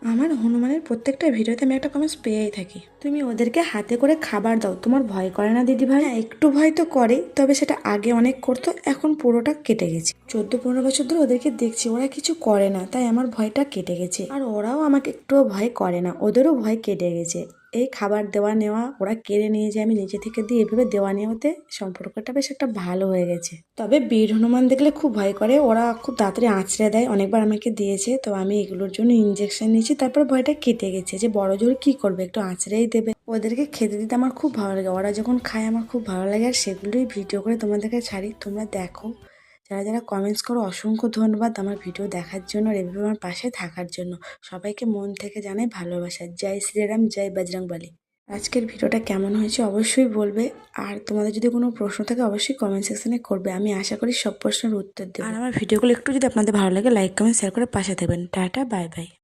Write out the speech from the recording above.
আমার হনুমানের প্রত্যেকটা ভিডিওতে আমি একটা কমেন্টস পেয়েই থাকি, তুমি ওদেরকে হাতে করে খাবার দাও, তোমার ভয় করে না দিদি ভাই? হ্যাঁ, একটু ভয় তো করে, তবে সেটা আগে অনেক করতো, এখন পুরোটা কেটে গেছে। 14-15 বছর ধরে ওদেরকে দেখছি, ওরা কিছু করে না, তাই আমার ভয়টা কেটে গেছে। আর ওরাও আমাকে একটুও ভয় করে না, ওদেরও ভয় কেটে গেছে। এই খাবার দেওয়া নেওয়া ওরা কেড়ে নিয়ে যায়, আমি নিজে থেকে দিয়ে এভাবে দেওয়া নেওয়াতে সম্পর্কটা বেশ একটা ভালো হয়ে গেছে। তবে বীর হনুমান দেখলে খুব ভয় করে, ওরা খুব তাড়াতাড়ি আঁচড়ে দেয়, অনেকবার আমাকে দিয়েছে, তো আমি এগুলোর জন্য ইঞ্জেকশন নিয়েছি, তারপর ভয়টা কেটে গেছে। যে বড় জোর কি করবে, একটু আঁচড়েই দেবে। ওদেরকে খেতে দিতে আমার খুব ভালো লাগে, ওরা যখন খায় আমার খুব ভালো লাগে, আর সেগুলোই ভিডিও করে তোমাদেরকে ছাড়ি, তোমরা দেখো। যারা যারা কমেন্টস করো অসংখ্য ধন্যবাদ আমার ভিডিও দেখার জন্য আর এভাবে আমার পাশে থাকার জন্য। সবাইকে মন থেকে জানাই ভালোবাসা। জয় শ্রীরাম, জয় বজরংবলী। আজকের ভিডিওটা কেমন হয়েছে অবশ্যই বলবে। আর তোমাদের যদি কোনো প্রশ্ন থাকে অবশ্যই কমেন্ট সেকশনে করবে, আমি আশা করি সব প্রশ্নের উত্তর দেবো। আর আমার ভিডিওগুলো একটু যদি আপনাদের ভালো লাগে লাইক কমেন্ট শেয়ার করে পাশে থাকবেন। Tata, bye bye.